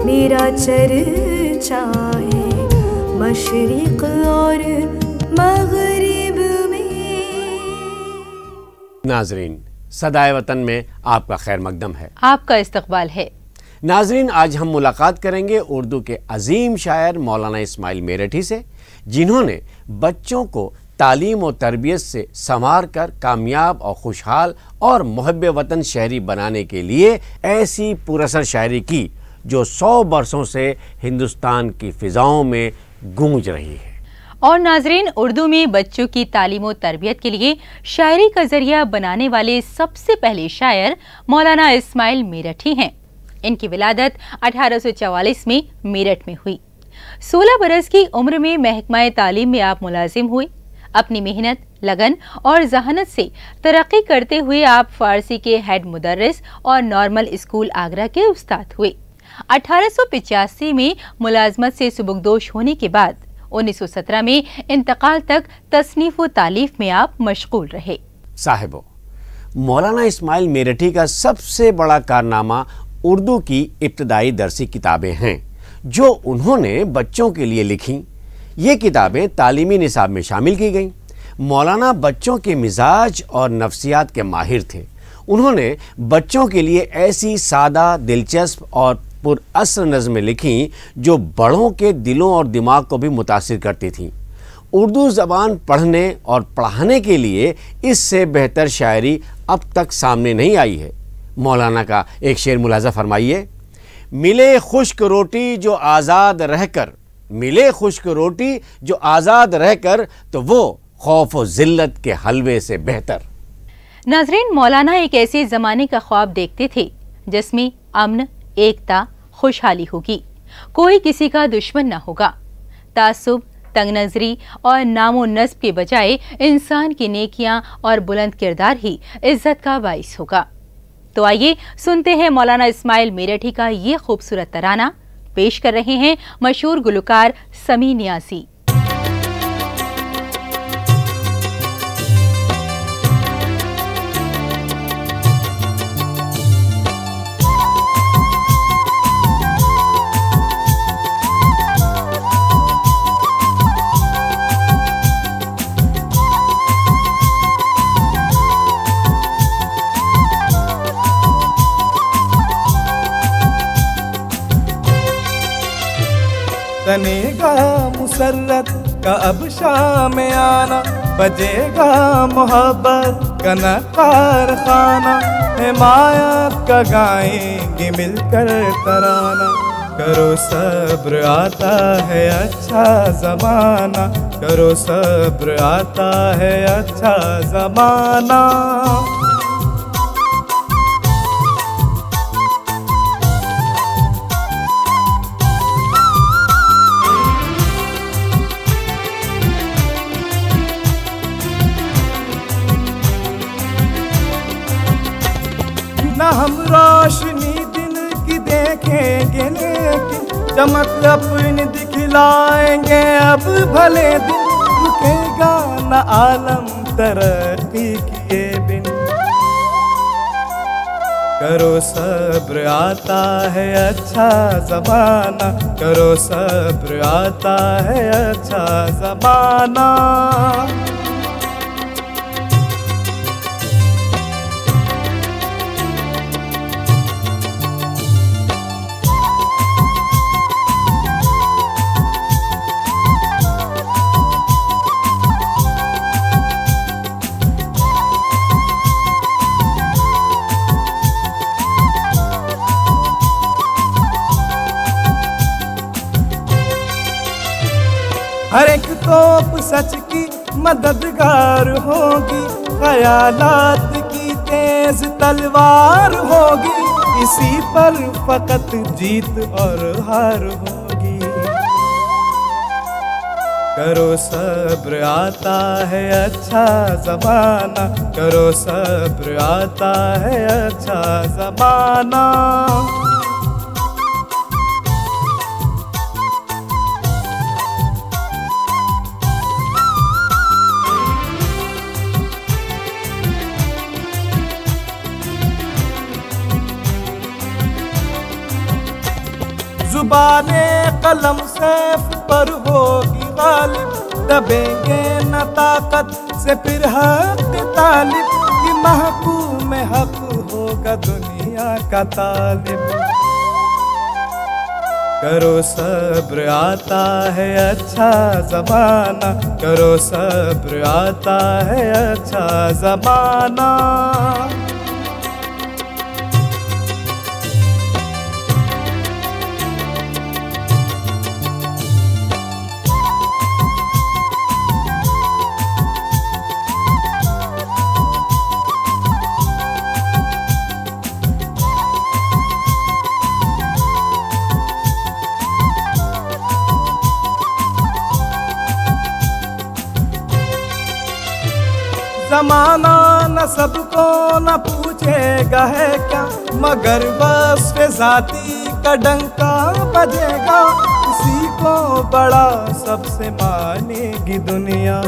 मेरा चर्चा है मशरिक़ और मग़रिब में। नाज़रीन, सदाए वतन में आपका खैर मकदम है, आपका इस्तकबाल है। नाज़रीन, आज हम मुलाकात करेंगे उर्दू के अजीम शायर मौलाना इस्माइल मेरठी से, जिन्होंने बच्चों को तालीम और तरबियत से संवार कर कामयाब और खुशहाल और मुहब्बे वतन शहरी बनाने के लिए ऐसी पुरअसर शायरी की जो 100 बरसों से हिंदुस्तान की फ़िज़ाओं में गूंज रही है। और नाजरीन, उर्दू में बच्चों की तालीम और तरबियत के लिए शायरी का जरिया बनाने वाले सबसे पहले शायर मौलाना इस्माइल मेरठी हैं। इनकी विलादत 1844 में मेरठ में हुई। 16 बरस की उम्र में महकमा तालीम में आप मुलाजिम हुए। अपनी मेहनत, लगन और जहानत से तरक्की करते हुए आप फारसी के हेड मुदर्रिस और नॉर्मल स्कूल आगरा के उस्ताद हुए। 1885 में मुलाजमत से सुबुकदोश होने के बाद 1917 में इंतकाल तक तसनीफ व तालीफ में आप मशगूल रहे। साहिबो, मौलाना इस्माइल मेरठी का सबसे बड़ा कारनामा उर्दू की इब्तदाई दरसी किताबें हैं जो उन्होंने बच्चों के लिए लिखीं। ये किताबें तालीमी निसाब में शामिल की गईं। मौलाना बच्चों के मिजाज और नफ्सियात के माहिर थे। उन्होंने बच्चों के लिए ऐसी सादा, दिलचस्प और पुरअसर नज़्में लिखीं जो बड़ों के दिलों और दिमाग को भी मुतासिर करती थीं। उर्दू ज़बान पढ़ने और पढ़ाने के लिए इससे बेहतर शायरी अब तक सामने नहीं आई है। मौलाना का एक शेर मुलाजा फरमाइए। मिले खुश्क रोटी जो आज़ाद रहकर, मिले खुश्क रोटी जो आज़ाद रहकर, तो वो खौफ व ज़िल्लत के हलवे से बेहतर। नाज़रीन, मौलाना एक ऐसे ज़माने का ख्वाब देखते थे जिसमें अमन, एकता, खुशहाली होगी, कोई किसी का दुश्मन ना होगा। तासुब, तंग नजरी और नामो नस्ब के बजाय इंसान की नेकियां और बुलंद किरदार ही इज्जत का बाइस होगा। तो आइए सुनते हैं मौलाना इस्माइल मेरठी का ये खूबसूरत तराना। पेश कर रहे हैं मशहूर गुलकार समी नियाज़ी। तनेगा मुसर्रत का अब शाम आना, बजेगा मोहब्बत का न कारखाना, हिमायत का गाएंगे मिलकर तराना। करो सब्र आता है अच्छा ज़माना, करो सब्र आता है अच्छा ज़माना। न हम रोशनी दिन की देखेंगे लेकिन चमक अपनी दिखलाएंगे अब भले दिन। रुकेगा न आलम तरक्की किए बिन, करो सब्र आता है अच्छा ज़माना, करो सब्र आता है अच्छा ज़माना। हर एक तोप सच की मददगार होगी, ख्यालात की तेज तलवार होगी, इसी पर फकत जीत और हार होगी। करो सब्र आता है अच्छा ज़माना, करो सब्र आता है अच्छा ज़माना। जुबाने कलम सैफ पर होगी गालिब, दबेंगे न ताकत से फिर हक तालिब, कि महकूम हक होगा दुनिया का तालिब। करो सब्र आता है अच्छा ज़माना, करो सब्र आता है अच्छा ज़माना। ज़माना न सबको न पूछेगा है क्या, मगर वस्फ़ ज़ाती का डंका बजेगा, किसी को बड़ा सबसे मानेगी दुनिया।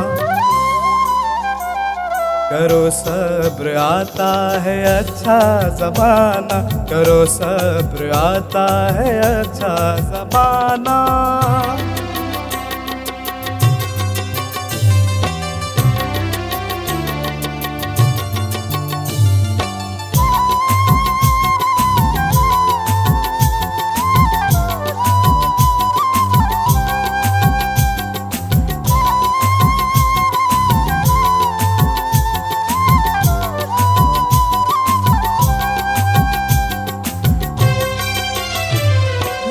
करो सब्र आता है अच्छा ज़माना, करो सब्र आता है अच्छा ज़माना।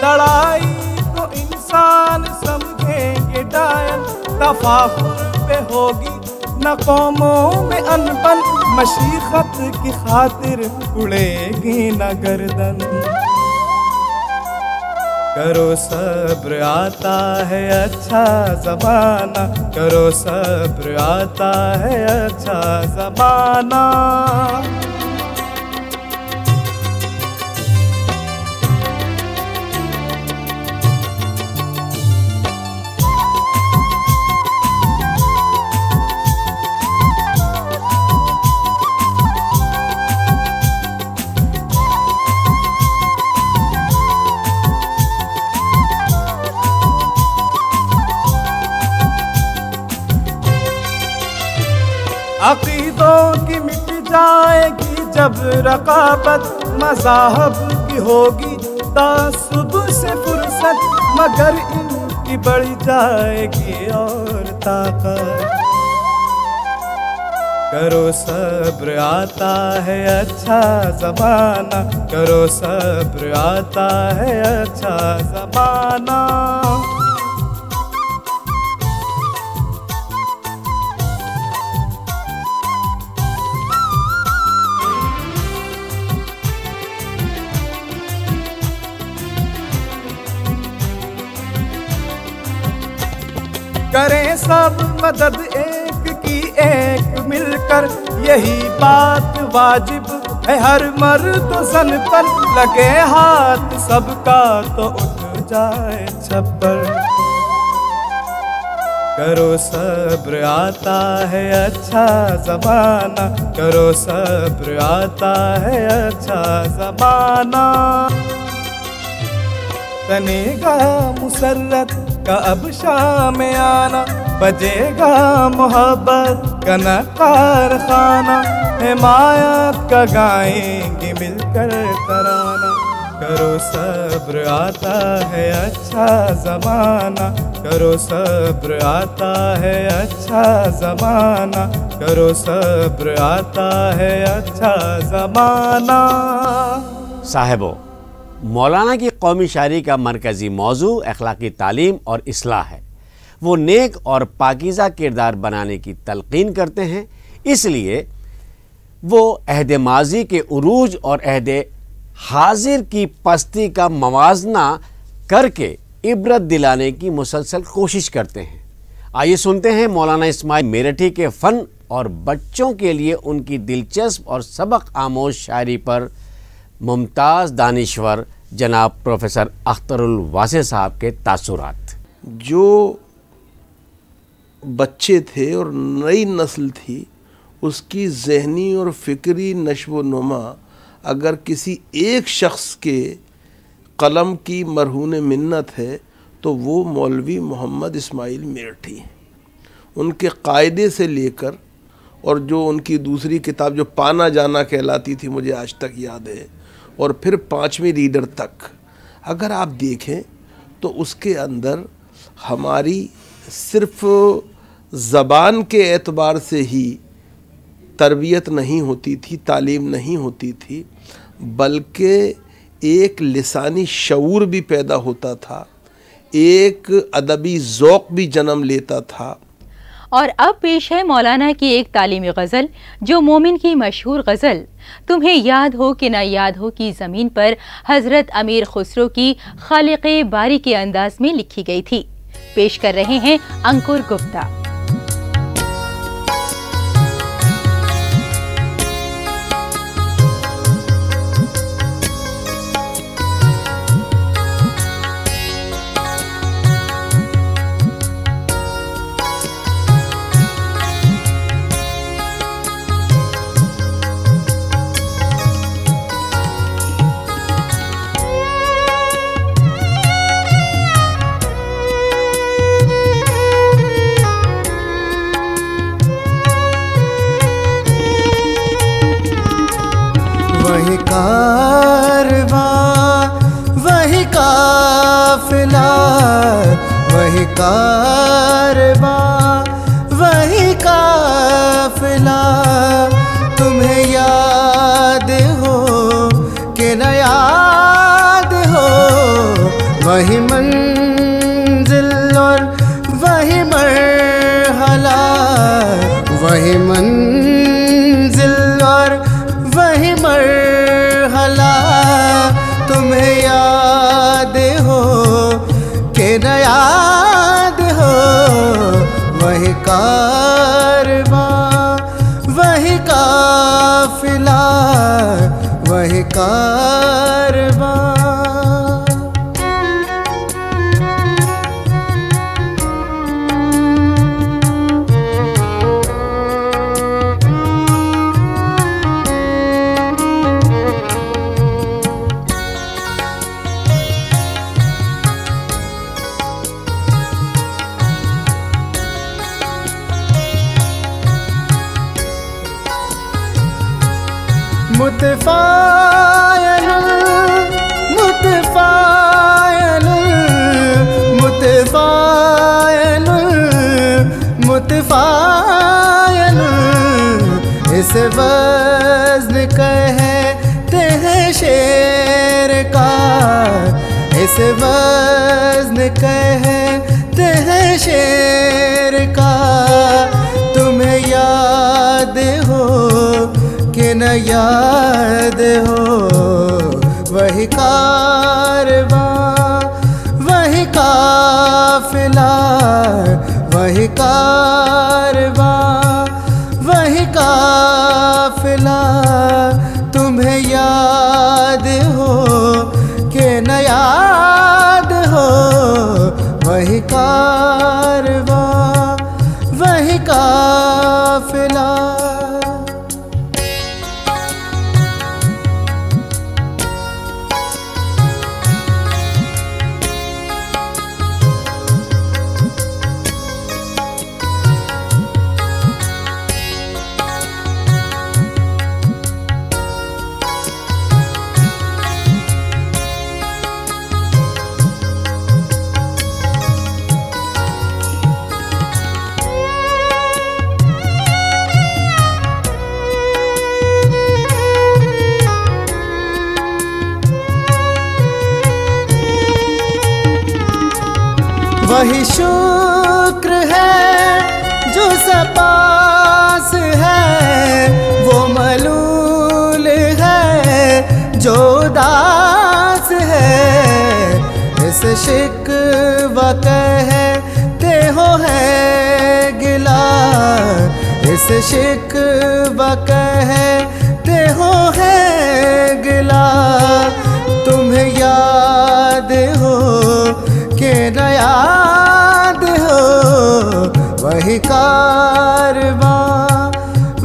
लड़ाई को इंसान समझेंगे डायल, तफाखुर पे होगी न कौमों में अनबन, मशीखत की खातिर उड़ेगी न गर्दन। करो सब्र आता है अच्छा ज़माना, करो सब्र आता है अच्छा ज़माना। अक़ीदों की मिट जाएगी जब रक़ाबत, मज़ाहब की होगी तासुब से फुर्सत, मगर इनकी बढ़ जाएगी और ताकत। करो सब्र आता है अच्छा ज़माना, करो सब्र आता है अच्छा ज़माना। करें सब मदद एक की एक मिलकर, यही बात वाजिब है हर मर्द ज़न पर, लगे हाथ सबका तो उठ जाए छप्पर। करो सब्र आता है अच्छा ज़माना, करो सब्र आता है अच्छा ज़माना। तनेगा मुसर्रत का अब शाम आना, बजेगा मोहब्बत का न कारखाना, हिमायत का गाएंगे मिलकर तराना। करो सब्र आता है अच्छा ज़माना, करो सब्र आता है अच्छा ज़माना, करो सब्र आता है अच्छा ज़माना। साहिबो, मौलाना की कौमी शायरी का मरकज़ी मौजू अखलाकी तालीम और इस्लाह है। वो नेक और पाकीज़ा किरदार बनाने की तलक़ीन करते हैं, इसलिए वो अहद माजी के उरूज और अहद हाजिर की पस्ती का मवाजना करके इबरत दिलाने की मुसलसल कोशिश करते हैं। आइए सुनते हैं मौलाना इस्माइल मेरठी के फ़न और बच्चों के लिए उनकी दिलचस्प और सबक आमोज शायरी पर मुमताज़ दानिश्वर जनाब प्रोफेसर अख्तरुल वासे साहब के तासुरात। जो बच्चे थे और नई नस्ल थी, उसकी ज़हनी और फ़िक्री नशो नुमा अगर किसी एक शख्स के कलम की मरहून मिन्नत है तो वो मौलवी मोहम्मद इस्माइल मेरठी। उनके कायदे से लेकर और जो उनकी दूसरी किताब जो पाना जाना कहलाती थी, मुझे आज तक याद है, और फिर 5वीं रीडर तक अगर आप देखें तो उसके अंदर हमारी सिर्फ ज़बान के एतबार से ही तरबियत नहीं होती थी, तालीम नहीं होती थी, बल्कि एक लिसानी शऊर भी पैदा होता था, एक अदबी ज़ौक़ भी जन्म लेता था। और अब पेश है मौलाना की एक तालीमी गज़ल, जो मोमिन की मशहूर गज़ल तुम्हें याद हो कि ना याद हो की ज़मीन पर हज़रत अमीर खुसरो की खालिक़े बारी के अंदाज में लिखी गई थी। पेश कर रहे हैं अंकुर गुप्ता। वही कारवां वही काफिला, वही कारवां वही काफिला, तुम्हें याद हो कि न याद हो, वही मंजिल और वही मरहला, वही मंजिल और वही मरहला, तुम्हें याद हो कि न याद हो, वही कारवां वही काफिला, वही कारवां। मुतफ़ायल मुतफ़ायल मुतफ़ायल मुतफ़ायल, इस वज़्न कहते हैं शेर का, इस वज़्न कहते हैं शेर का, तुम्हें याद हो कि न याद हो, वही कारवां वही काफिला, वही कारवां वही काफिला, तुम्हें याद हो कि न याद हो, वही कारवां वही काफिला। वही शुक्र है जो सपास है, वो मलूल है जो दास है, इस शिकवा कहते हो है गिला, इस शिकवा कहते हो है गिला, तुम्हें याद हो कि न याद हो, वही कारवां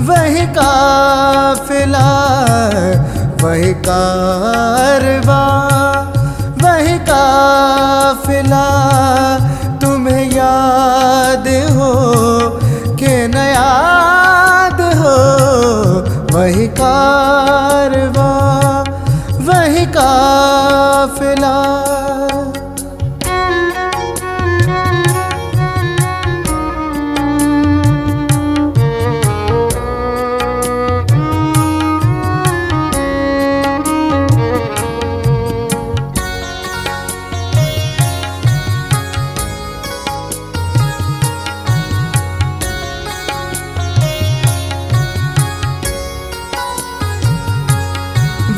वही काफिला, वही कारवां काफिला तुम्हें याद हो कि न याद हो, वही कारवां वही काफिला।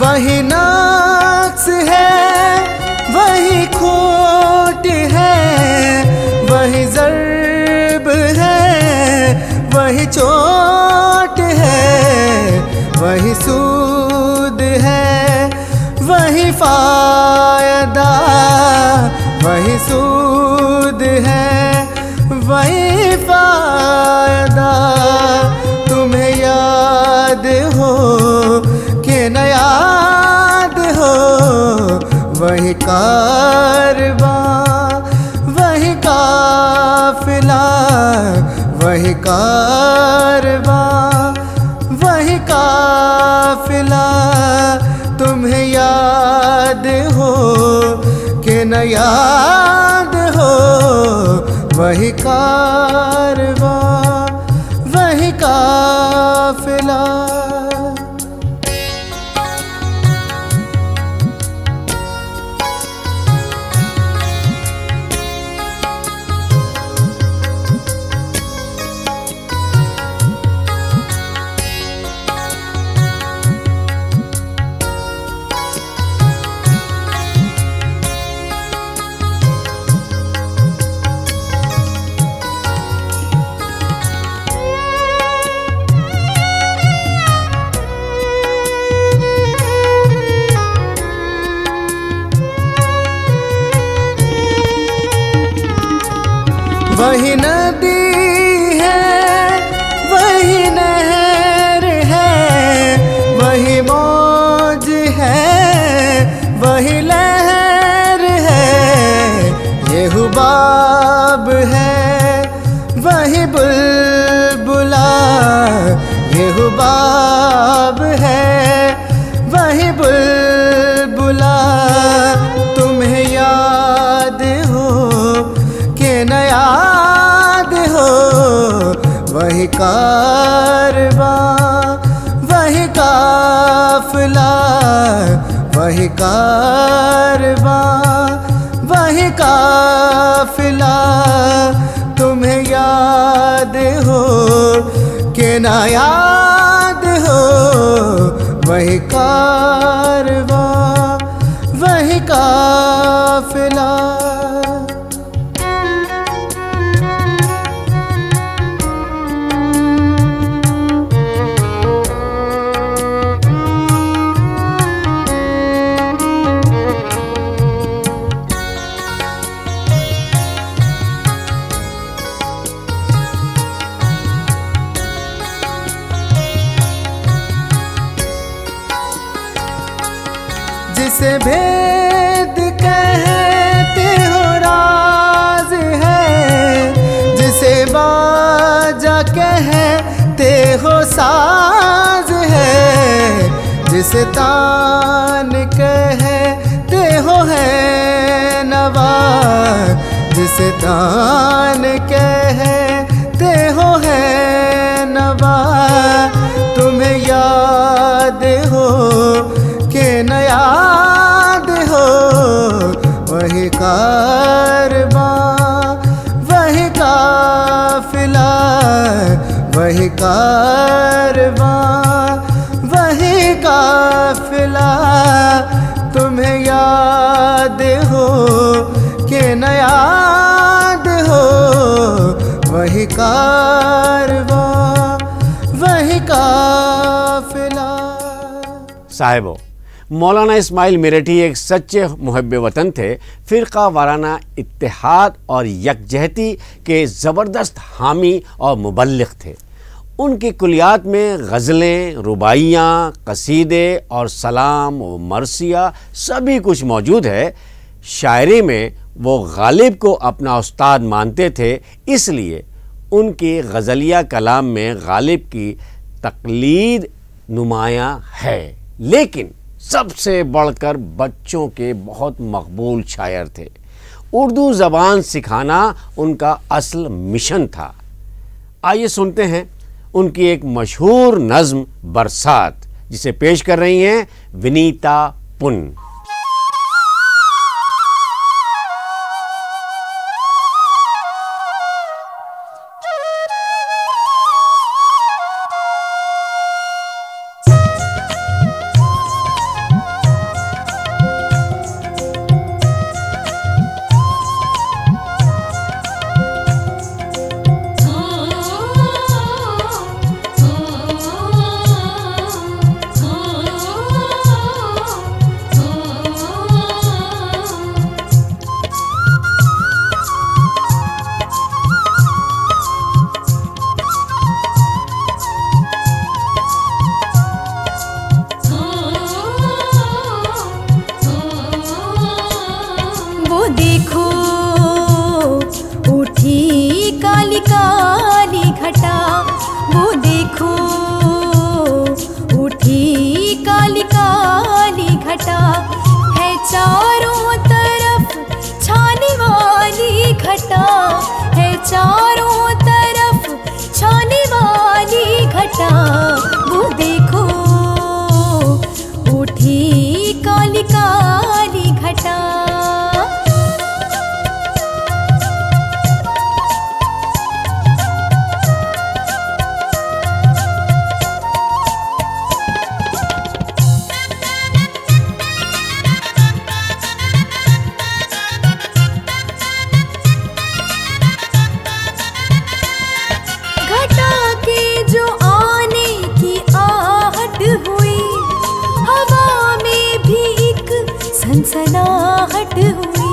वही नक्स है वही खोट है, वही ज़र्ब है वही चोट है, वही सूद है वही फायदा, वही सूद है वही फायदा। तुम्हें याद हो कि न याद हो, वही कारवां वही काफिला, वही कारवां वही काफिला। तुम्हें याद हो कि न याद हो, वही कारवां वही काफिला। वही नदी है वही नहर है, वही मौज है वही लहर है, ये हुबाब है वही बुलबुला, ये हुबाब है वही बुलबुला। तुम्हें याद हो कि न याद हो, वही कारवां वही काफिला, वही कारवां वही काफिला। तुम्हें याद हो कि न याद हो, वही कारवां वही काफिला। जिसे भेद कहते हो राज है, जिसे बाजा कहते हो साज है, जिसे तान कहते हो है नवा, जिसे तान कहते हो है नवा। तुम्हें याद हो कि न याद हो, वही कारवां वही काफिला, वही कारवां वही काफिला। तुम्हें याद हो कि न याद हो, वही कारवां वही काफिला। साहिबो, मौलाना इस्माइल मेरठी एक सच्चे मुहब्बे वतन थे। फ़िरका वाराना इत्तेहाद और यकजहती के ज़बरदस्त हामी और मुबल्लिग़ थे। उनकी कुलियात में गज़लें, रुबाइयाँ, कसीदे और सलाम व मरसिया सभी कुछ मौजूद है। शायरी में वो गालिब को अपना उस्ताद मानते थे, इसलिए उनके गज़लिया कलाम में गालिब की तक़लीद नुमायां है। लेकिन सबसे बढ़कर बच्चों के बहुत मकबूल शायर थे। उर्दू ज़बान सिखाना उनका असल मिशन था। आइए सुनते हैं उनकी एक मशहूर नज़्म बरसात, जिसे पेश कर रही हैं विनीता पुन। सनसनाहट हुई,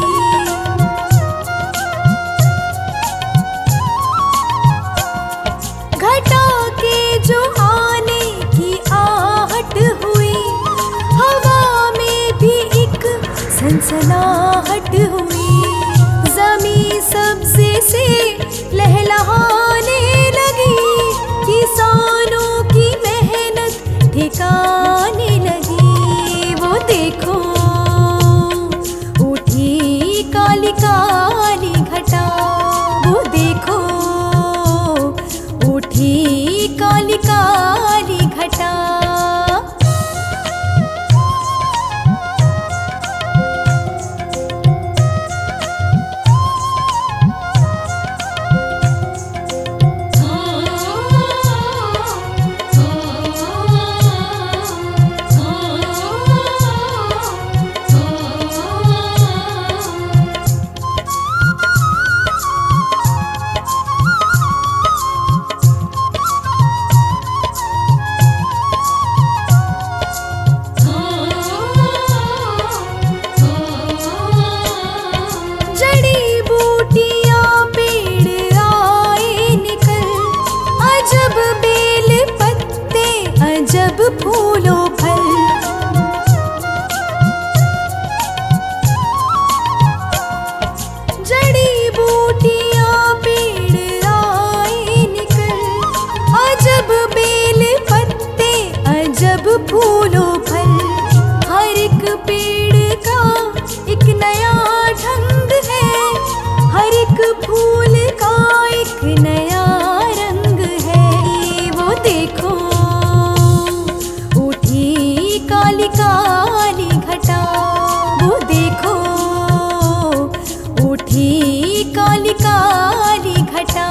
घटा के जो आने की आहट हुई, हवा में भी एक सनसनाहट हुई। ज़मीं सब्ज़े से लहलहाने लगी, किसानों की मेहनत ठिकाने लगी। वो देखो काली काली घटा, वो देखो उठी काली काली घटा। फूलों फल, जड़ी बूटियां पेड़ आए निकल, अजब बेल पत्ते अजब फूलों फल। हर एक पेड़ का एक नया ढंग है, हर एक फूल का एक नया रंग है। वो देखो काली काली घटा, वो देखो उठी काली काली घटा।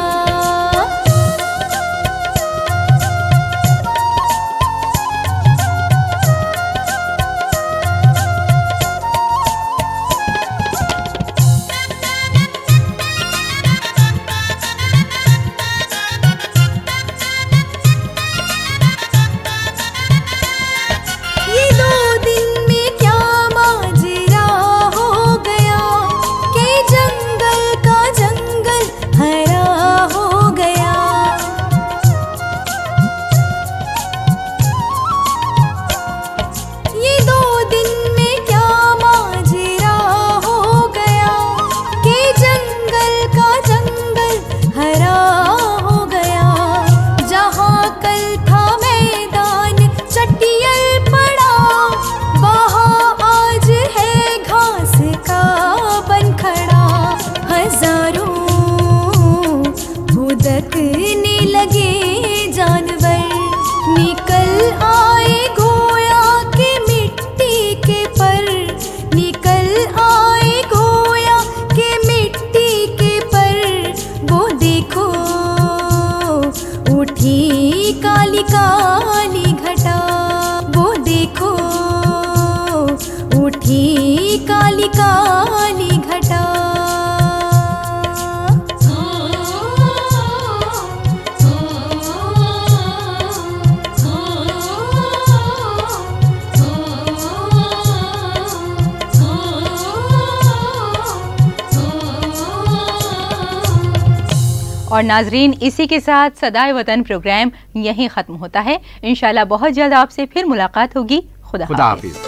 और नाजरीन, इसी के साथ सदाए वतन प्रोग्राम यहीं ख़त्म होता है। इंशाल्लाह बहुत जल्द आपसे फिर मुलाकात होगी। खुदा हाफिज़।